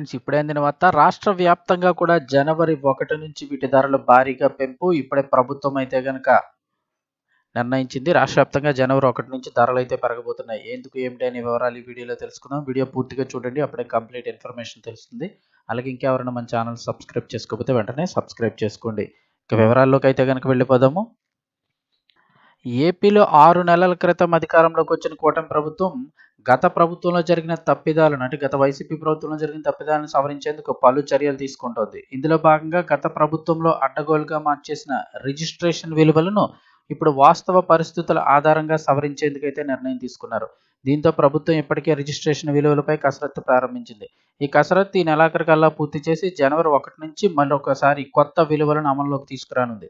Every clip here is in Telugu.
ఫ్రెండ్స్, ఇప్పుడే అందిన వార్త. రాష్ట్ర వ్యాప్తంగా కూడా జనవరి 1 నుంచి వీటి ధరలు భారీగా పెంపు ఇప్పుడే ప్రభుత్వం అయితే గనక నిర్ణయించింది. రాష్ట్ర వ్యాప్తంగా జనవరి 1 నుంచి ధరలు అయితే పెరగబోతున్నాయి. ఎందుకు ఏమిటి అనే వివరాలు ఈ వీడియోలో తెలుసుకుందాం. వీడియో పూర్తిగా చూడండి, అప్పుడే కంప్లీట్ ఇన్ఫర్మేషన్ తెలుస్తుంది. అలాగే ఇంకెవరైనా మన ఛానల్ సబ్స్క్రైబ్ చేసుకోకపోతే వెంటనే సబ్స్క్రైబ్ చేసుకోండి. ఇక వివరాల్లోకి అయితే గనక వెళ్ళిపోదాము. ఏపీలో 6 నెలల క్రితం అధికారంలోకి వచ్చిన కూటమి ప్రభుత్వం గత ప్రభుత్వంలో జరిగిన తప్పిదాలను, అంటే గత వైసీపీ ప్రభుత్వంలో జరిగిన తప్పిదాలను సవరించేందుకు పలు చర్యలు తీసుకుంటోంది. ఇందులో భాగంగా గత ప్రభుత్వంలో అడ్డగోలుగా మార్చేసిన రిజిస్ట్రేషన్ విలువలను ఇప్పుడు వాస్తవ పరిస్థితుల ఆధారంగా సవరించేందుకైతే నిర్ణయం తీసుకున్నారు. దీంతో ప్రభుత్వం ఇప్పటికే రిజిస్ట్రేషన్ విలువలపై కసరత్తు ప్రారంభించింది. ఈ కసరత్తు ఈ నెలాఖరుకల్లా పూర్తి చేసి జనవరి 1 నుంచి మరొకసారి కొత్త విలువలను అమల్లోకి తీసుకురానుంది.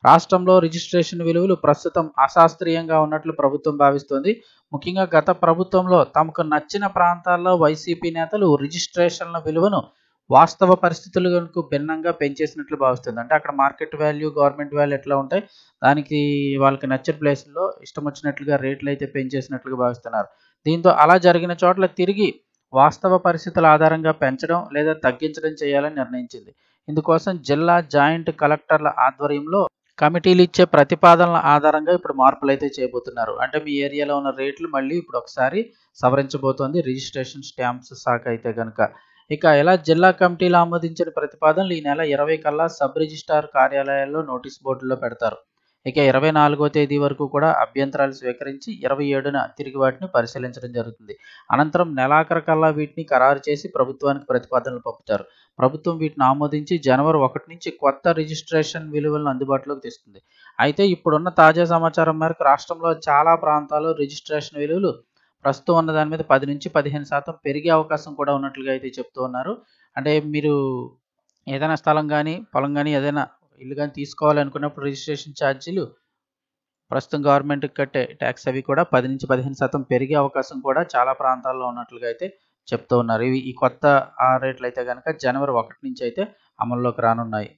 రాష్ట్రంలో రిజిస్ట్రేషన్ విలువలు ప్రస్తుతం అశాస్త్రీయంగా ఉన్నట్లు ప్రభుత్వం భావిస్తోంది. ముఖ్యంగా గత ప్రభుత్వంలో తమకు నచ్చిన ప్రాంతాల్లో వైసీపీ నేతలు రిజిస్ట్రేషన్ల విలువను వాస్తవ పరిస్థితులకు భిన్నంగా పెంచేసినట్లు భావిస్తుంది. అంటే అక్కడ మార్కెట్ వాల్యూ, గవర్నమెంట్ వాల్యూ ఎట్లా ఉంటాయి, దానికి వాళ్ళకి నచ్చిన ప్లేసుల్లో ఇష్టం వచ్చినట్లుగా రేట్లు అయితే పెంచేసినట్లుగా భావిస్తున్నారు. దీంతో అలా జరిగిన చోట్ల తిరిగి వాస్తవ పరిస్థితుల ఆధారంగా పెంచడం లేదా తగ్గించడం చేయాలని నిర్ణయించింది. ఇందుకోసం జిల్లా జాయింట్ కలెక్టర్ల ఆధ్వర్యంలో కమిటీలు ఇచ్చే ప్రతిపాదనల ఆధారంగా ఇప్పుడు మార్పులు అయితే చేయబోతున్నారు. అంటే మీ ఏరియాలో ఉన్న రేట్లు మళ్ళీ ఇప్పుడు ఒకసారి సవరించబోతోంది రిజిస్ట్రేషన్ స్టాంప్స్ శాఖ అయితే కనుక. ఇక ఇలా జిల్లా కమిటీలు ఆమోదించిన ప్రతిపాదనలు ఈ నెల 20 కల్లా సబ్ రిజిస్ట్రార్ కార్యాలయాల్లో నోటీస్ బోర్డుల్లో పెడతారు. ఇక 24వ తేదీ వరకు కూడా అభ్యంతరాలు స్వీకరించి 27న తిరిగి వాటిని పరిశీలించడం జరుగుతుంది. అనంతరం నెలాఖరు కల్లా వీటిని ఖరారు చేసి ప్రభుత్వానికి ప్రతిపాదనలు పంపుతారు. ప్రభుత్వం వీటిని ఆమోదించి జనవరి 1 నుంచి కొత్త రిజిస్ట్రేషన్ విలువలను అందుబాటులోకి తెస్తుంది. అయితే ఇప్పుడున్న తాజా సమాచారం మేరకు రాష్ట్రంలో చాలా ప్రాంతాల్లో రిజిస్ట్రేషన్ విలువలు ప్రస్తుతం ఉన్న దాని మీద 10 నుంచి 15% పెరిగే అవకాశం కూడా ఉన్నట్లుగా అయితే చెప్తూ ఉన్నారు. అంటే మీరు ఏదైనా స్థలం కానీ, పొలం కానీ, ఏదైనా ఇల్లు కానీ తీసుకోవాలనుకున్నప్పుడు రిజిస్ట్రేషన్ ఛార్జీలు ప్రస్తుతం గవర్నమెంట్కి కట్టే ట్యాక్స్ అవి కూడా 10 నుంచి 15% పెరిగే అవకాశం కూడా చాలా ప్రాంతాల్లో ఉన్నట్లుగా అయితే చెప్తూ ఉన్నారు. ఈ కొత్త రేట్లు అయితే కనుక జనవరి 1 నుంచి అయితే అమల్లోకి రానున్నాయి.